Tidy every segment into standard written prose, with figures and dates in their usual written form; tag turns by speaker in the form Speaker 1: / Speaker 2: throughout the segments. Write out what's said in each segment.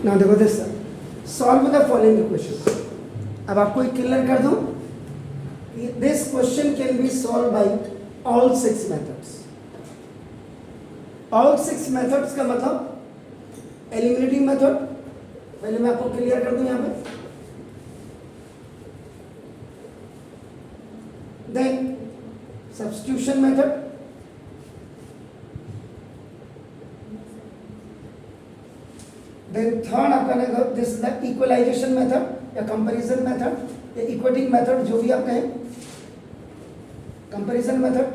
Speaker 1: ना देखो this solve the following equation. अब आपको एक क्लियर कर दूं, this question can be solve by all 6 methods. All 6 methods का मतलब एलिमिनेटिंग मेथड, पहले मैं आपको क्लियर कर दूं यहां पे, then substitution method, then third आपका this is the equalization method या कंपैरिजन मेथड या इक्वेटिंग मेथड, जो भी आप कहें, कंपैरिजन मेथड।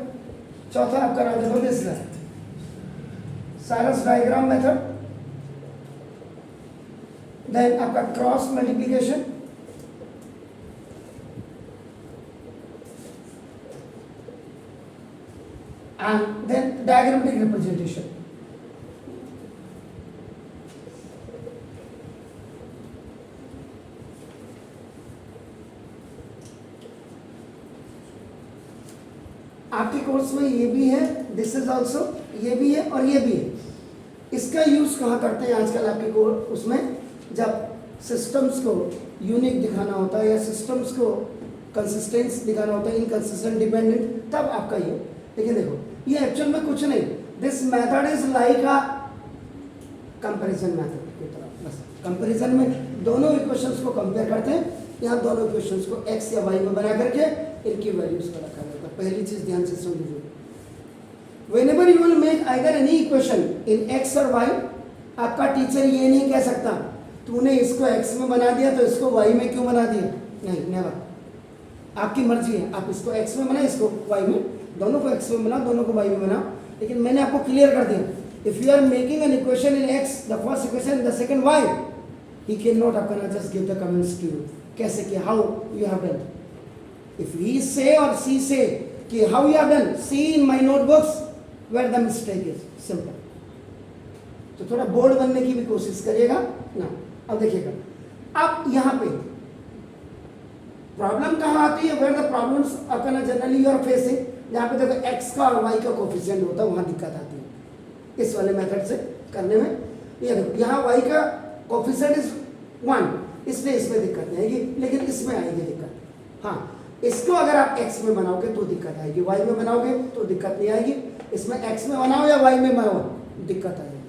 Speaker 1: चौथा आपका रहा देखो this Cyrus diagram method, then आपका cross multiplication, and then diagrammatic representation. आपके कोर्स में ये भी है, दिस इज ऑल्सो, ये भी है और ये भी है। इसका यूज कहाँ करते हैं आजकल आपके कोर्स उसमें, जब सिस्टम्स को यूनिक दिखाना होता है या सिस्टम्स को कंसिस्टेंस दिखाना होता है, इनकंसिस्टेंट, डिपेंडेंट, तब आपका ये। लेकिन देखो ये एक्चुअल में कुछ नहीं, this method is like a comparison method की तरह। बस कंपैरिजन में दोनों इक्वेशंस को कंपेयर करते हैं, यहाँ दोनों इक्वेशंस को x या y में बना करके इनकी वैल्यूज को रखा जाता है। पहली चीज ध्यान से सुन लीजिए, whenever you will make either any equation in x और y, आपका टीचर ये नहीं कह सकता तूने इसको x में बना दिया तो इसको y में क्यों बना दिया, नहीं, नेवर। आपकी मर्जी है, आप इसको x में बनाए, इसको y में, दोनों को x में बनाओ, दोनों को y में बनाओ। लेकिन मैंने आपको क्लियर कर दिया, if you are making an equation in x, the first equation, the second y, he cannot आपका just give the comments to you, कैसे कि how you have done. If he say or she say कि how you have done, see in my notebooks where the mistake is, simple. तो थोड़ा bold बनने की भी कोशिश करिएगा ना। अब देखिएगा, अब यहाँ पे प्रॉब्लम कहाँ आती है, वेयर द प्रॉब्लम्स अपना जनरली यू आर फेसिंग, जहाँ पे देखो x का और y का कोफिशिएंट होता है, वहाँ दिक्कत आती है इस वाले मेथड से करने में। ये देखो यहाँ y का कोफिशिएंट इज 1, इसलिए इसमें दिक्कत नहीं आएगी, लेकिन इसमें आएगी दिक्कत। हाँ, इसको अगर आप x में बनाओगे तो दिक्कत आएगी, y में बनाओगे तो दिक्कत नहीं आएगी। इसमें x में बनाओ या y में बनाओ, दिक्कत आएगी।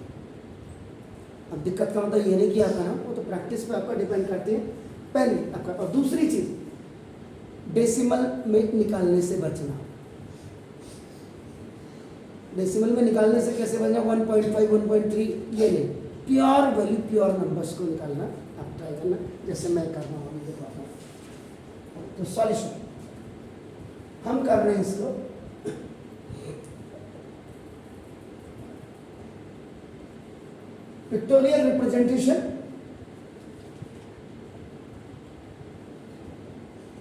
Speaker 1: अब दिक्कत का मतलब ये नहीं कि आता ना, वो तो प्रैक्टिस पे आपका डिपेंड करती है पहली आपका। और दूसरी चीज, डेसिमल में निकालने से बचना। डेसिमल में निकालने से कैसे बचना, 1.5, 1.3, ये नहीं, प्योर वैल्यू, प्योर नंबर्स को निकालना आप ट्राई करना, जैसे मैं कर रहा हूँ। तो सॉल्यूशन हम कर रहे हैं इसको, पिक्टोरियल रिप्रेजेंटेशन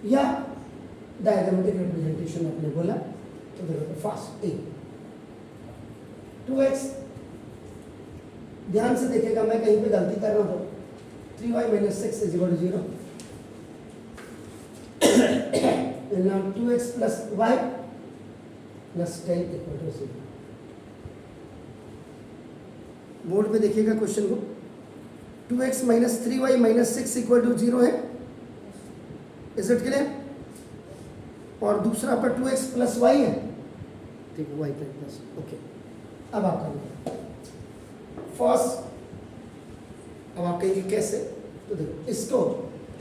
Speaker 1: या डायग्रामेटिक रिप्रेजेंटेशन आपने बोला, तो देखो फास्ट ए 2x, ध्यान से देखिएगा, मैं कहीं पे गलती कर रहा हूँ, 3y - 6 = 0, now 2x + y + 10 = 0। Board पे देखिएगा क्वेश्चन को, 2x - 3y - 6 = 0 है, इज इट क्लियर? और दूसरा पर 2x + y है, ठीक है, y प्लस, ओके। अब आप करेंगे फर्स्ट, अब आप कहेंगे कैसे, तो देखो इसको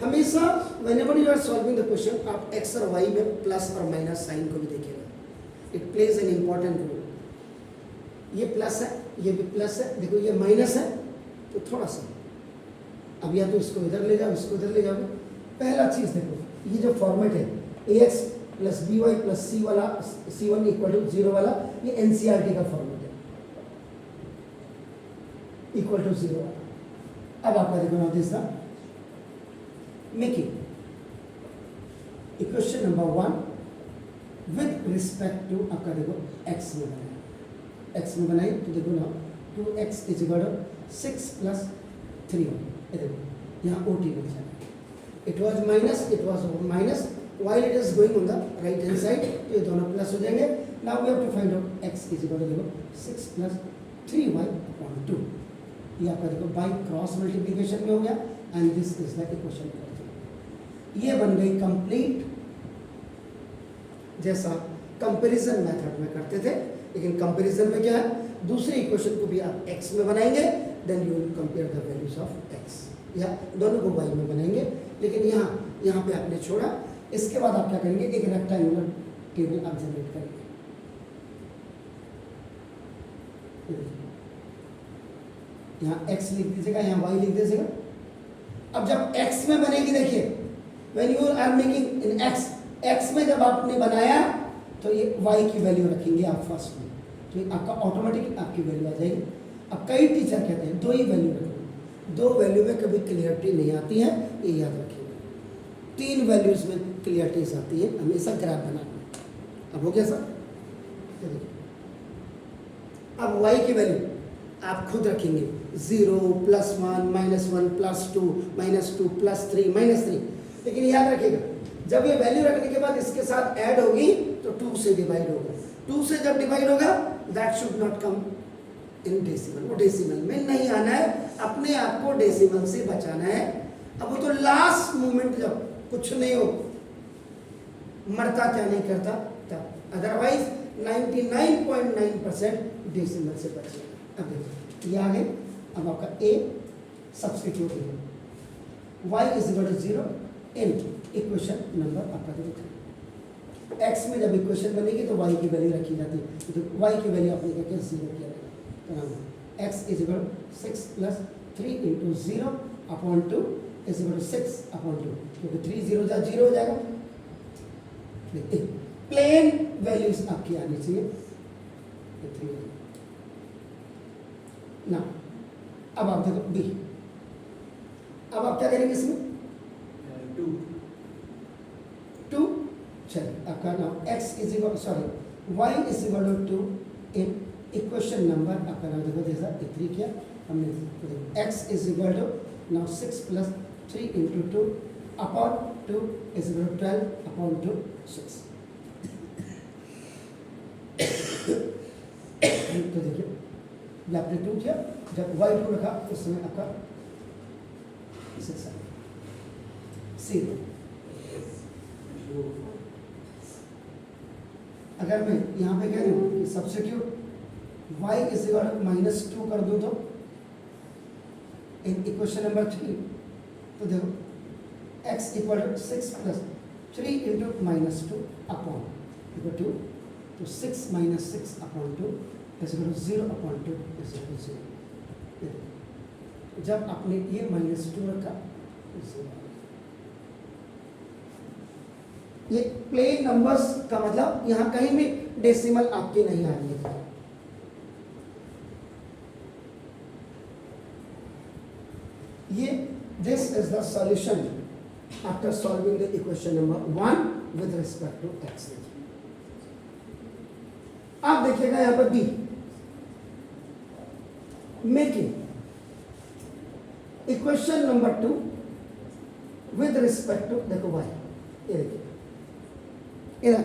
Speaker 1: हमेशा whenever you are solving the question, आप x और y में प्लस और माइनस साइन को भी देखिएगा, it plays an important role. ये प्लस है, ये भी प्लस है, देखो ये माइनस है, तो थोड़ा सा अब या तो इसको इधर ले जाओ, इसको इधर ले जाओ। पहला चीज देखो, ये जो फॉर्मेट है ax + by + c वाला, c1 = 0 वाला, ये एनसीईआरटी का फॉर्मेट है, = 0 वाला। अब आपका देखो नोटिस ना, making equation number 1 with respect to आपका देखो x में बनाए, x में बनाए तो देखो ना 2x = 6 + 3y, देखो यहाँ OT बन जाएगा, it was minus, it was minus, while it is going on the right hand side, तो ये दोनों प्लस हो जाएंगे। now we have to find out x = 6 + 3y/2। ये आपका देखो बाई क्रॉस मल्टीप्लिकेशन में हो गया and this is the equation. ये बन गई कंप्लीट, जैसा कंपैरिजन मेथड में करते थे, लेकिन कंपैरिजन में क्या है, दूसरे इक्वेशन को भी आप x में बनाएंगे, then you will compare the values of x, या दोनों को y में बनाएंगे, लेकिन यहाँ पे आपने छोड़ा। इसके बाद आप क्या करेंगे, एक रेक्टेंगुलर टेबल आप जनरेट करेंगे। यहाँ x लिख दीजिएगा, यहाँ y लिख दीजिएगा। अब जब x में बनेगी, देखिए when you are making in x में जब आपने बनाया तो ये y की वैल्यू रखेंगे आप फर्स्ट में, तो ये आपका ऑटोमेटिक आपकी वैल्यू आ जाएगी। अब कई टीचर कहते हैं 2 ही वैल्यू रखेंगे, 2 वैल्यू में कभी क्लियरिटी नहीं आती है, ये याद रखिएगा। 3 वैल्यूज में क्लियरिटीज आती है, हमेशा ग्राफ बनाना। अब हो गया सर, अब y की वैल्यू आप खुद रखेंगे 0 +1 -1 +2 -2 +3 -3, लेकिन याद रखिएगा जब ये वैल्यू रखने के बाद इसके साथ ऐड होगी तो 2 से डिवाइड होगा। 2 से जब डिवाइड होगा that should not come in decimal, वो डेसिमल में नहीं आना है, अपने आप को डेसिमल से बचाना है। अब वो तो लास्ट मोमेंट जब कुछ नहीं हो, मरता क्या नहीं करता तब, अदरवाइज 99.9% डेसिमल से बचेगा। अब देखो ये आ गए, अब आपका a सब्स्टिट्यूट है, y = 0 इन इक्वेशन नंबर आपका देखो x में जब इक्वेशन बनेगी तो y की वैल्यू रखी जाती है, तो y की वैल्यू आपने क्या 0 किया जाएगा। x = 6 + 3 × 0/2 = 6/2, क्योंकि 3 0 जा 0 हो जाएगा। देखिए प्लेन वैल्यूज आपकी आनी चाहिए ना। अब आप देखो b, अब आप क्या करेंगे इसमें 2 चलिए आपका नाम y = 2 इन इक्वेशन नंबर आपका नाम देखो जैसा 3 किया हमने, x = now 6 + 3 × 2/2 = 12/2 6। तो देखिए जब आपने 2 किया, जब y 2 रखा उस समय आपका 6 0। अगर मैं यहाँ पे कह रही हूँ कि सब्स्टिट्यूट y = -2 कर दूँ तो इन इक्वेशन नंबर 3, तो देखो x = 6 + 3 × -2/2, तो 6 - 6/2 = 0/2 = 0। जब आपने ये -2 रखा, ये प्लेन नंबर्स का मतलब यहाँ कहीं भी डेसिमल आपकी नहीं आ रही है। ये this is the solution after solving the equation number 1 with respect to x। आप देखिएगा यहाँ पर b, making equation number 2 with respect to देखो y, ये देखिए इधर।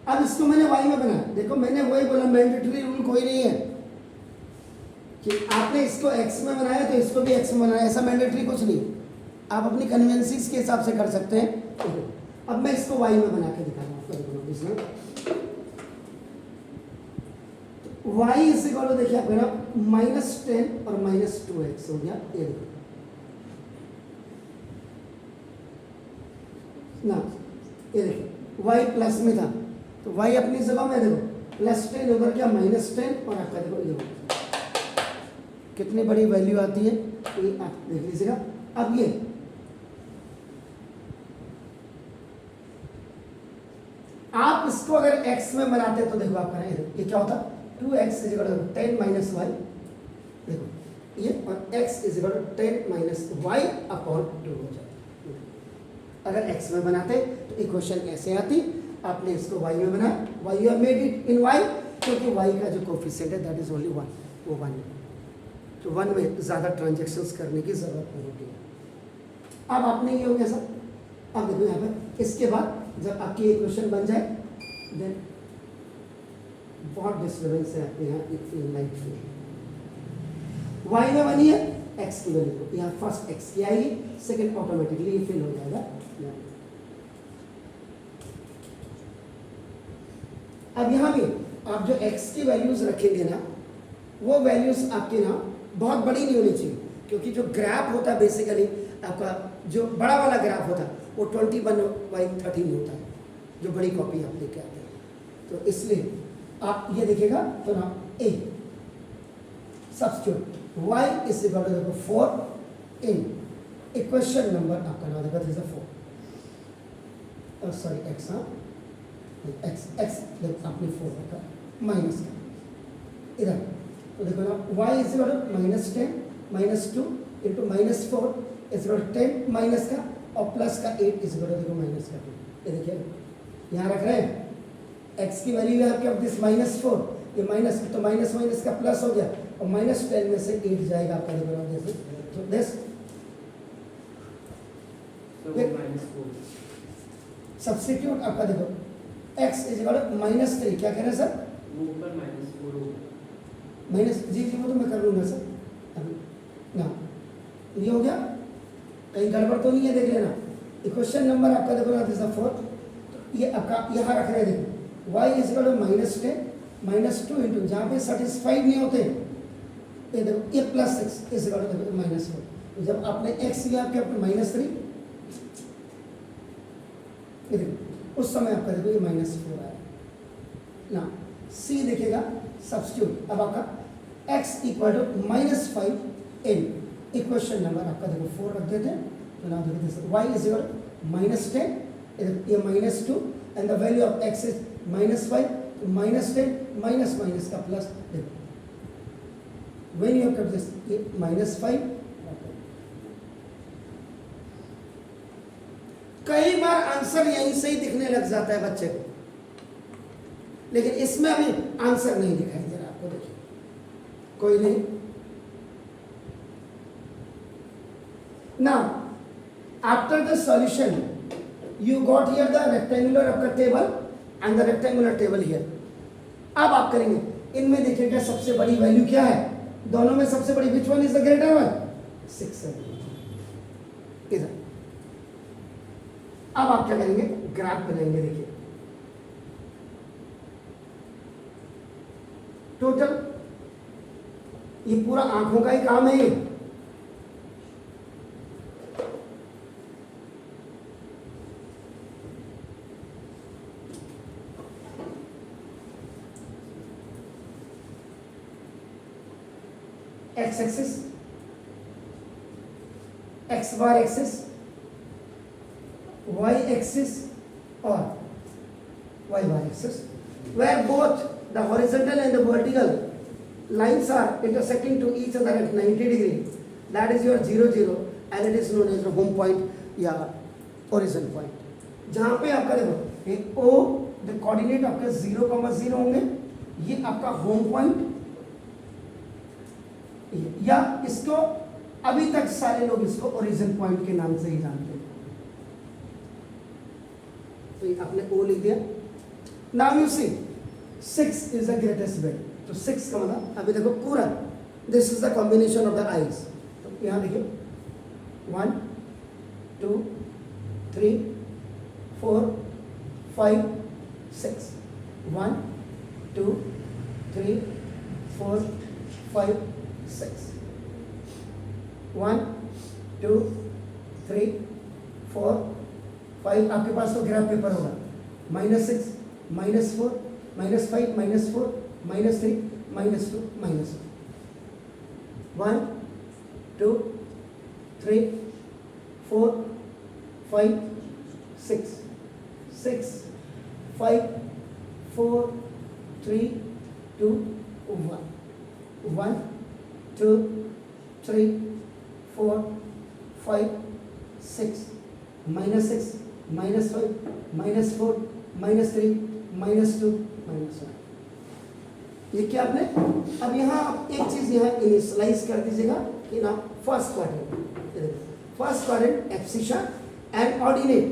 Speaker 1: अब इसको मैंने y में बनाया, देखो मैंने वही बोला, मैंडेटरी रूल कोई नहीं है कि आपने इसको x में बनाया तो इसको भी x में बनाया, ऐसा मैंडेटरी कुछ नहीं। आप अपनी कन्वेंसीज के हिसाब से कर सकते हैं। अब मैं इसको y में बना के दिखा रहा हूँ इसमें। y = देखिए आप मेरा -10 और -2x हो गया, ये देखो ना, ये देखिए y प्लस में था तो y अपनी जगह में देखो +10 उधर क्या -10, और आपका देखो ये कितनी बड़ी वैल्यू आती है, ये आप देख लीजिएगा। अब ये आप इसको अगर x में बनाते तो देखो आपका ये क्या होता, 2x = 10 - y, देखो ये, और x = 10 - y/2 हो जाता। अगर x में बनाते तो इक्वेशन ऐसे आती, आपने इसको y में बनाया, y you have made it in y, क्योंकि y का जो कोफिशिएंट है दैट इज ओनली 1, वो 1 है, तो 1 में ज़्यादा ट्रांजेक्शन्स करने की ज़रूरत नहीं होती है। अब आपने ये हो गया सर। अब देखो यहाँ पर इसके बाद जब आपकी इक्वेशन बन जाए, देन बहुत डिस्टर्बेंस है आपके यहाँ, एक लाइट y में बनी है x की वैल्यू, यहाँ फर्स्ट x की आएगी, सेकंड ऑटोमेटिकली ये फिल हो जाएगा। अब यहाँ भी आप जो x की वैल्यूज रखेंगे ना, वो वैल्यूज आपके ना बहुत बड़ी नहीं होनी चाहिए, क्योंकि जो ग्राफ होता है बेसिकली आपका जो बड़ा वाला ग्राफ होता है वो 21/13 होता है, जो बड़ी कॉपी आप लेके आते हैं। तो इसलिए आप ये देखिएगा तो ना a substitute y is equal to देखो 4 इन इक्वेशन नंबर आपका ना देखो दिस इज 4 सॉरी x, हाँ x आपने 4 रखा माइनस का इधर, तो देखो ना y is equal to -10 -2 into -4 is equal to 10 minus का और प्लस का 8 इज इक्वल टू देखो माइनस का 2। ये देखिए यहाँ रख रहे हैं x की वैल्यू है आपके दिस -4, ये माइनस तो माइनस माइनस का प्लस हो गया और -10 में से 8 जाएगा आपका देखो जैसे, तो दिस सब्स्टिट्यूट आपका देखो x इज इक्वल टू -3, क्या कह रहे हैं सर?
Speaker 2: ऊपर -4
Speaker 1: माइनस जी वो तो मैं कर लूँगा सर अभी ना, ये हो गया, कहीं गड़बड़ तो नहीं है देख लेना। इक्वेशन नंबर आपका देखो ना दिस 4, तो ये आपका यहाँ रख रहे हैं देखो y is equal to -10 -2 into जहाँ पे सेटिस्फाइड नहीं होते ये देखो ये +6 इज इक्वल टू देखो -4, तो जब आपने x लिया आपके अपने -3 ये देखो उस समय आपका देखो ये -4 आया ना। c देखिएगा सब्स्टिट्यूट, अब आपका x equal to -5 in equation number आपका देखो 4 रख देते हैं, तो ना देखो y इज इक्वल टू -10 ये -2 and the value of x is -5, तो -10 माइनस माइनस का प्लस देखो when you have kept this ये -5। कई बार आंसर यहीं से ही दिखने लग जाता है बच्चे को, लेकिन इसमें अभी आंसर नहीं दिखाई दे रहा आपको, देखिए कोई नहीं। Now, after the solution, you got here the rectangular of the table and the rectangular table here. अब आप करेंगे, इनमें देखिएगा सबसे बड़ी वैल्यू क्या है, दोनों में सबसे बड़ी which one is the greater one? 6 है इधर। अब आप क्या करेंगे, ग्राफ बनाएंगे, देखिए टोटल ये पूरा आंखों का ही काम है ये, x एक्सिस, x बार एक्सिस, y एक्सिस और y bar axis, where both the horizontal and the vertical lines are intersecting to each other at 90 degree, that is your 0 0 and it is known as the home point या origin point। जहाँ पे आपका देखो ये O the coordinate आपके 0,0 होंगे, ये आपका होम पॉइंट, या इसको अभी तक सारे लोग इसको ओरिजिन पॉइंट के नाम से ही जानते हैं, तो ये आपने ओ लिख दिया। Now you see 6 is the greatest bit, तो 6 का मतलब अभी देखो पूरा this is the combination of the eyes, तो यहाँ देखिए 1 2 3 4 5 6 1 2 3 4 5 6 1 2 3 4 5 आपके पास तो ग्राफ पेपर होगा, -6 -4 -5 -4 -3 -2 -1 2 3 4 5 6 6 5 4 3 2 1 1 2 3 4 5 6 -6 -5 -4 -3 -2 -1। ये क्या आपने, अब यहाँ आप एक चीज यहाँ इनिशियलाइज कर दीजिएगा कि ना first quadrant abscissa and ordinate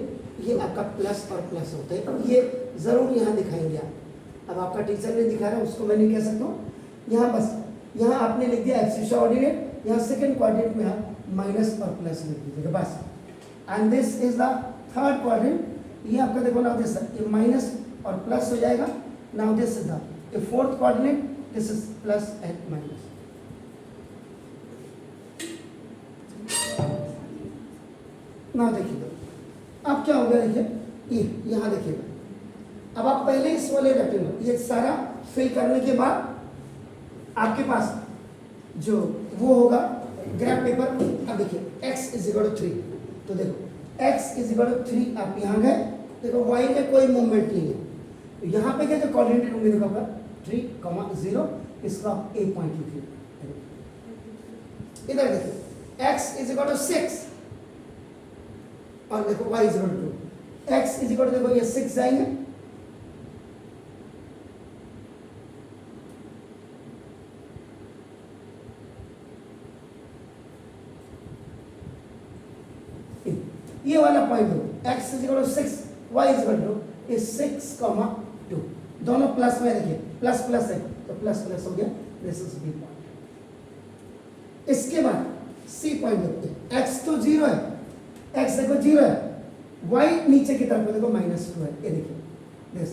Speaker 1: ये आपका प्लस और प्लस होते हैं, ये जरूर यहाँ दिखाएंगे आप। अब आपका टीचर ने दिखा रहा है उसको मैं नहीं कह सकता हूँ, यहाँ बस यहाँ आपने लिख दिया एक्सिस ऑर्डिनेट, यहाँ सेकंड क्वाड्रेंट में आप माइनस और प्लस लिख दीजिएगा बस। And this is the third quadrant, ये आपका देखो नाउ दिस ये माइनस और प्लस हो जाएगा। Now this is the fourth quadrant, this is plus and minus. ना देखिए तो अब क्या हो गया, देखिए ये यहाँ देखिएगा। अब आप पहले इस वाले रेक्टेंगल ये सारा फिल करने के बाद आपके पास जो वो होगा ग्राफ पेपर। अब देखिए x इज इक्वल टू 3, तो देखो x इज इक्वल टू 3 आप यहाँ गए, देखो y में कोई मूवमेंट नहीं है, तो यहाँ पे क्या जो कोऑर्डिनेट होंगे देखो आपका 3, 0, इसका आप a पॉइंट लिखिए। इधर देखिए x इज इक्वल टू 6 और देखो y is equal to 2, x is equal to देखो ये 6 जाएंगे, ये वाला पॉइंट दो x is equal to 6, y is equal to 6, 2, दोनों प्लस में देखिए प्लस प्लस है तो प्लस प्लस हो गया, दिस इज बी पॉइंट। इसके बाद सी पॉइंट देखते हैं, x तो 0 है, x देखो 0 है, y नीचे की तरफ देखो -2 है, ये देखिए दिस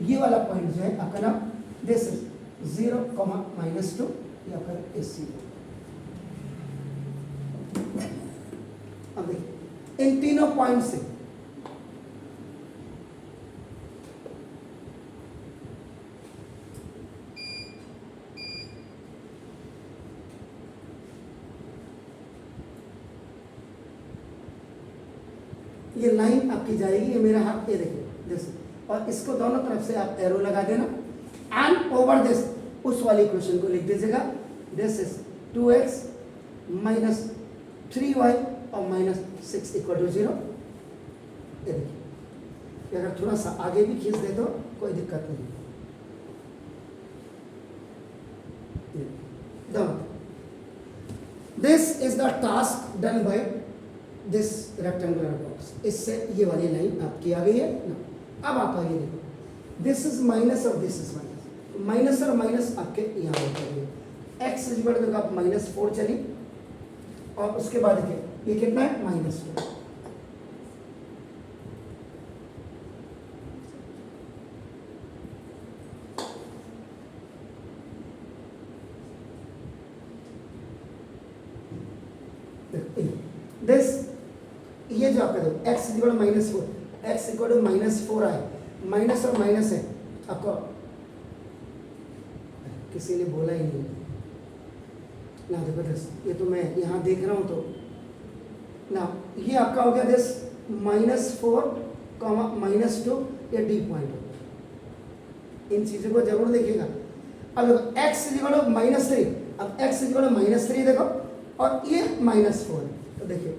Speaker 1: ये वाला पॉइंट जो है आपका नाम दिस इज 0, -2 ये आपका इस सी। अब देखिए इन तीनों पॉइंट से ये लाइन आपकी जाएगी, ये मेरा हाथ ये देखिए दिस, और इसको दोनों तरफ से आप एरो लगा देना एंड ओवर दिस उस वाली इक्वेशन को लिख दीजिएगा, this is 2x minus 3y और -6 इक्वल टू 0। ये देखिए अगर थोड़ा सा आगे भी खींच दे तो कोई दिक्कत नहीं। This is the task done by this rectangular box. इससे ये वाली लाइन आपकी आ गई है ना। अब आप आगे देखो दिस इज माइनस और दिस इज माइनस, माइनस और माइनस आपके यहाँ होगा, एक्स इज इक्वल टू आप -4 चली और उसके बाद देखिए ये कितना है -2। दिस ये जो आपका देखो x equal -4, x equal to -4 आए, माइनस और माइनस है आपको, किसी ने बोला ही नहीं ना, देखो दिस ये तो मैं यहाँ देख रहा हूँ तो ना, ये आपका हो गया दिस -4, -2, ये डी पॉइंट होगा। इन चीज़ों को जरूर देखिएगा। अब देखो x इक्वल टू -3, अब x इक्वल टू -3 देखो और ये -4 तो देखिए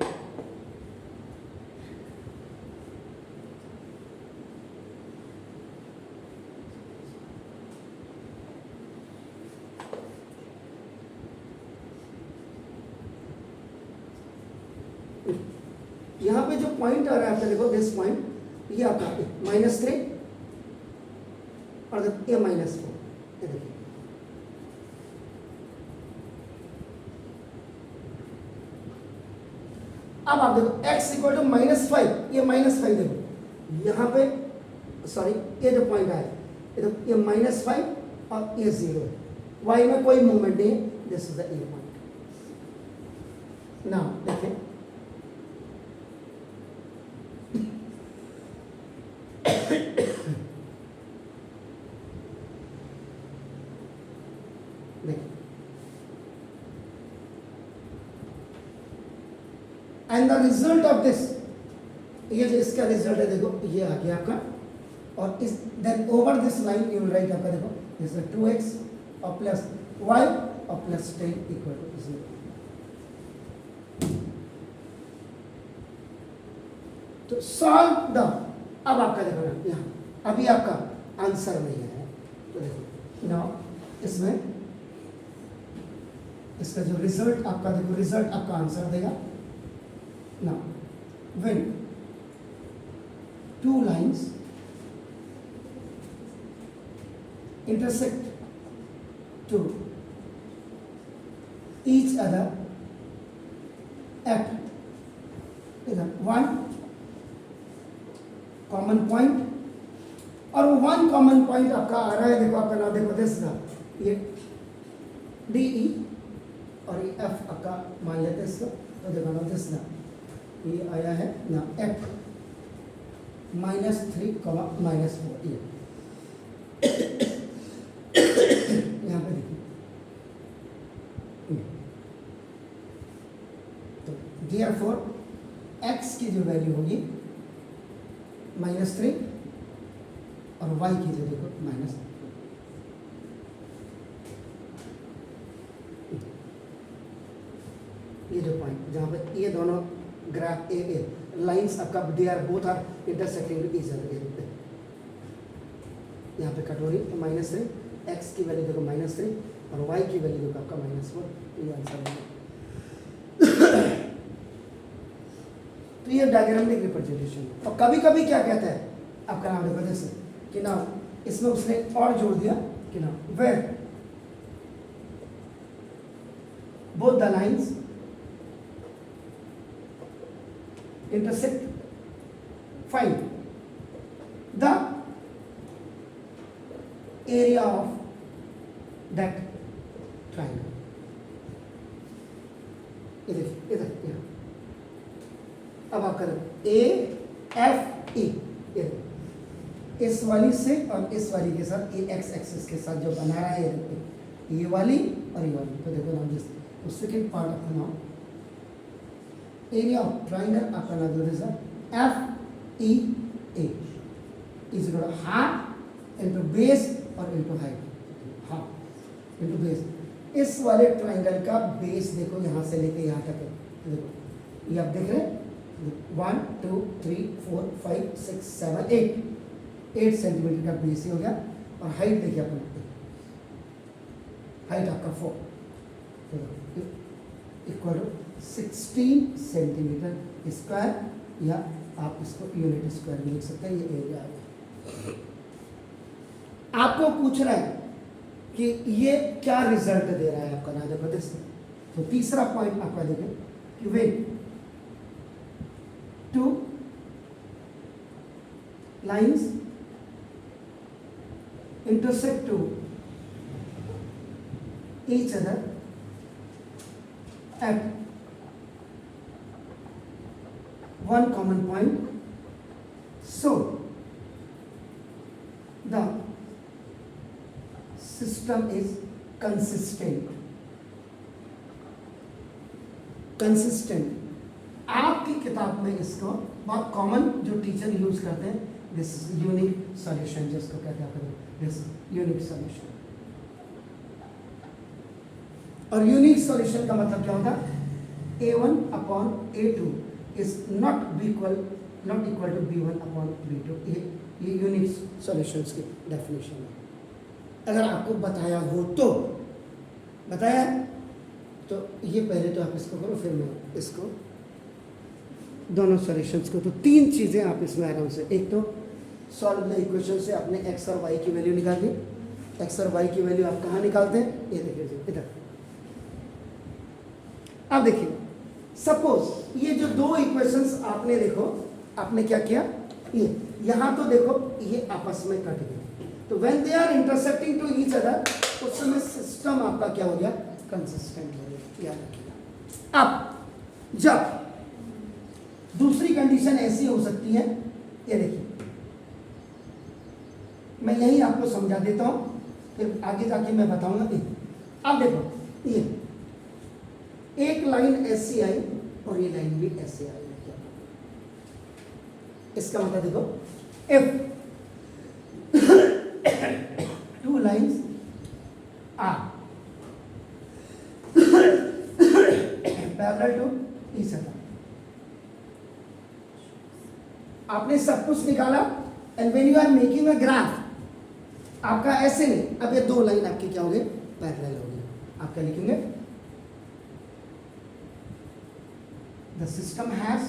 Speaker 1: यहाँ पे जो पॉइंट आ रहा है आपका देखो दिस पॉइंट, ये आपका -3 और ये -4, ये देखिए अब आप देखो x इक्वल टू -5, ये -5 देखो यहाँ पे सॉरी ये जो पॉइंट आया ये देखो ये -5 और ये 0 है, y में कोई मूवमेंट नहीं है, this is the A point. Now देखिए and the result of this, ये जो इसका रिजल्ट है देखो ये आ गया आपका, और इस then over this line you will write आपका देखो दिस इज 2x और प्लस y और प्लस 10 इक्वल टू 0। तो सॉल्व द, अब आपका देखो ना यहाँ अभी आपका आंसर नहीं है, तो देखो नाउ इसमें इसका जो रिजल्ट आपका देखो, रिजल्ट आपका आंसर देगा। Now, when two lines intersect to each other at इधर वन कॉमन पॉइंट, और वो वन कॉमन पॉइंट आपका आ रहा है, देखो आपका नाम देखो दिस द ये डी ई और ये एफ आपका मान लेते हैं इसको, तो देखो ना दिस द ये आया है ना एफ -3, -4 ये यहाँ पे देखिए, तो therefore x की जो वैल्यू होगी -3 और y की जो देखो -4। ये जो पॉइंट जहाँ पे ये दोनों ग्राफ ए लाइंस आपका they are both are intersecting with each other, यहाँ पे कटोरी तो -3, x की वैल्यू देखो -3 और y की वैल्यू देखो आपका -4, ये आंसर है। तो ये डायग्रामिक रिप्रेजेंटेशन है। और कभी कभी क्या कहता है आपका नाम देखो जैसे कि ना इसमें उसने और जोड़ दिया कि ना where both the lines intersect find the area of that triangle। इधर इधर अब आप करें ए एफ ई, इस वाली से और इस वाली के साथ ये एक्स एक्सिस के साथ जो बना रहा है ये वाली और ये वाली, तो देखो नाम जिस सेकेंड पार्ट ऑफ द नाम एरिया ऑफ ट्राइंगल आपका नाम जो है F E A is equal to half into base और into height, half into base. इस वाले ट्राइंगल का बेस देखो यहाँ से लेके यहाँ तक है, देखो ये आप देख रहे हैं 1 2 3 4 5 6 7 8 सेंटीमीटर का बेस ही हो गया, और हाइट देखिए अपन हाइट आपका 4 इक्वल टू 16 सेंटीमीटर स्क्वायर, या आप इसको यूनिट स्क्वायर में लिख सकते हैं, ये एरिया है। आपको पूछ रहा है कि ये क्या रिजल्ट दे रहा है आपका राजा प्रदेश में, तो तीसरा पॉइंट आपका देखें कि way two lines intersect to each other at one common point, so the system is consistent। आपकी किताब में इसको बहुत कॉमन जो टीचर यूज करते हैं, दिस यूनिक सॉल्यूशन जिसको कहते हैं दिस यूनिक सॉल्यूशन। और यूनिक सॉल्यूशन का मतलब क्या होता है, A1 upon A2 is not equal to B1 upon B2। ये यूनिक सॉल्यूशंस की डेफिनेशन है। अगर आपको बताया हो तो बताया, तो ये पहले तो आप इसको करो, फिर मैं इसको दोनों सॉल्यूशंस को, तो तीन चीज़ें आप इसमें आराम से, एक तो सॉल्व द इक्वेशन से आपने x और y की वैल्यू निकाल दी। x और y की वैल्यू आप कहाँ निकालते हैं, ये देखिए इधर। अब देखिए सपोज ये जो दो इक्वेशंस आपने देखो, आपने क्या किया, ये यहाँ तो देखो ये आपस में कट गए, तो when they are intersecting to each other उस समय सिस्टम आपका क्या हो गया, कंसिस्टेंट हो गया, याद रखिएगा। अब जब दूसरी कंडीशन ऐसी हो सकती है, ये देखिए मैं यही आपको समझा देता हूं, फिर आगे जाके मैं बताऊंगा। अब देखो ये एक लाइन ऐसी आई और ये लाइन भी ऐसे आई, इसका मतलब देखो if two lines are parallel to each other, आपने सब कुछ निकाला, and when you are making a graph आपका ऐसे नहीं, अब ये दो लाइन आपकी क्या हो गई, पैरेलल हो गई, आप क्या लिखेंगे, the system has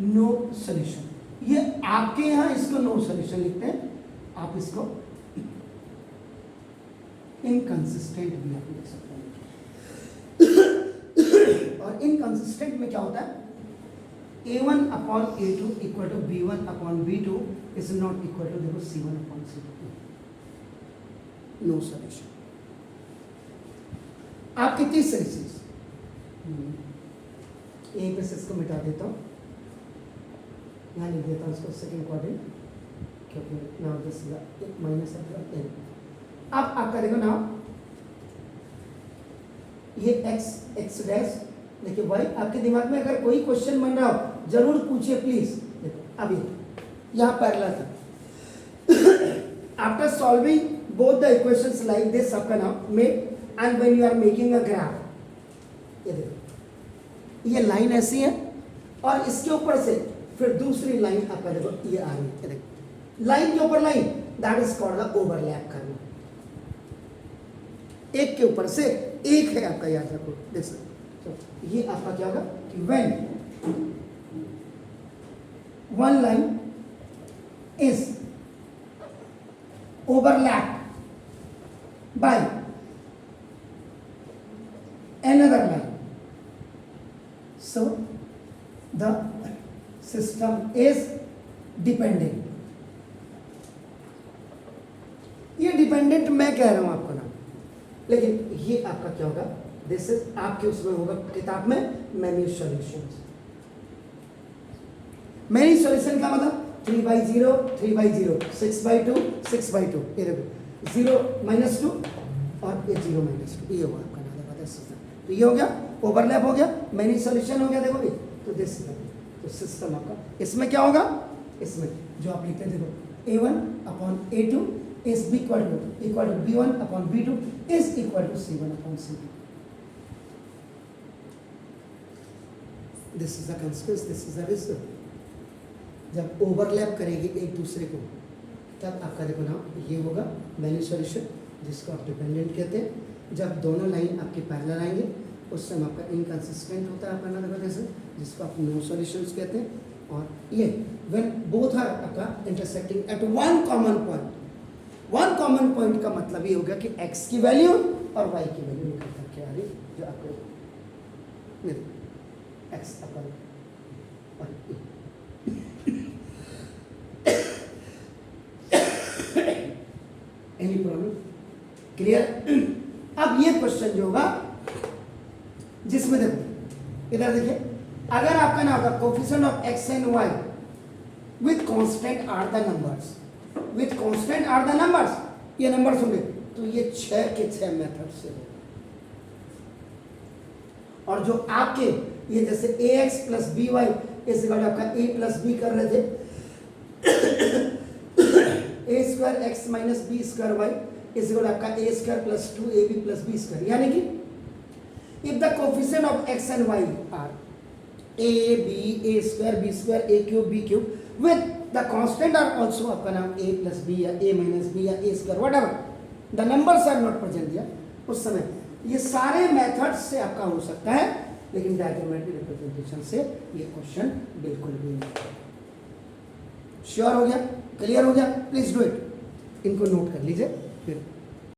Speaker 1: no solution. ये आपके यहां इसको नो सॉल्यूशन लिखते हैं, आप इसको इनकंसिस्टेंट भी आप लिख सकते हैं। और इनकंसिस्टेंट में क्या होता है, A1 upon A2 equal to B1 upon B2 is not equal to देखो C1 upon C2, no solution. आपकी तीसरी चीज, यहीं पे से इसको मिटा देता हूं, यहाँ लिख देता हूँ इसको सेकेंड क्वाड्रेंट, क्योंकि now this is minus n। अब आपका देखो नाउ ये x डैश, देखिए y, आपके दिमाग में अगर कोई क्वेश्चन बन रहा हो जरूर पूछिए प्लीज। देखो अभी यहाँ पैरेलल था, after solving both the equations like this आपका नाम make and when you are making a graph, ये देखो ये लाइन ऐसी है और इसके ऊपर से फिर दूसरी लाइन आपका देखो ये आ रही है, देखो लाइन के ऊपर line, that is called the overlap करना। एक के ऊपर से एक है आपका, याद रखो। देखो तो ये आपका क्या होगा कि when one line is overlap bye another line, so the system is dependent। ये डिपेंडेंट मैं कह रहा हूं आपको ना, लेकिन ये आपका क्या होगा, दिस इज आपके उसमें होगा किताब में मैनी सॉल्यूशंस। मैनी सॉल्यूशन का मतलब 3/0 3/0 6/2 6/2, ये देखो 0 -2 और ये 0 -2, ये होगा आपका नाम सिस्टम। तो ये हो गया ओवरलैप, हो गया मैनी सॉल्यूशन, हो गया देखो भी। तो दिस तो सिस्टम आपका इसमें क्या होगा, इसमें जो आप लिखते हैं देखो A1 upon A2 is equal to B1 upon B2 is equal to C1 upon C2। This is the consequence, this is the result। जब ओवरलैप करेगी एक दूसरे को तब आपका देखो ना ये होगा मैनी सॉल्यूशन, जिसको आप डिपेंडेंट कहते हैं। जब दोनों लाइन आपके पैरेलल आएंगे उस समय आपका इनकंसिस्टेंट होता है आपका ना देखो जैसे, जिसको आप नो सॉल्यूशंस कहते हैं। और ये व्हेन बोथ आर आपका intersecting at one common point, one common point का मतलब ये हो गया कि x की वैल्यू और y की वैल्यू निकल करके आ रही, जो आपको x अपन और एनी प्रॉब्लम, क्लियर। अब ये क्वेश्चन जो होगा जिसमें देखो इधर देखिए, अगर आपका ना होगा coefficient of x and y with constant are the numbers, with constant are the numbers, ये नंबर होंगे तो ये 6 के 6 मेथड से होगा। और जो आपके ये जैसे ax प्लस by इस जगह आपका a प्लस b कर रहे थे, a square x minus b square y इस जगह आपका a square plus 2ab plus b square, यानी कि if the coefficient of x and y are a b a square b square a cube b cube with the constant are also आपका नाम a plus b या a minus b या a square whatever the numbers are not present here, उस समय ये सारे methods से आपका हो सकता है, लेकिन डायग्रामेटिक रिप्रेजेंटेशन से ये क्वेश्चन बिल्कुल भी नहीं। श्योर हो गया, क्लियर हो गया, प्लीज डू इट, इनको नोट कर लीजिए फिर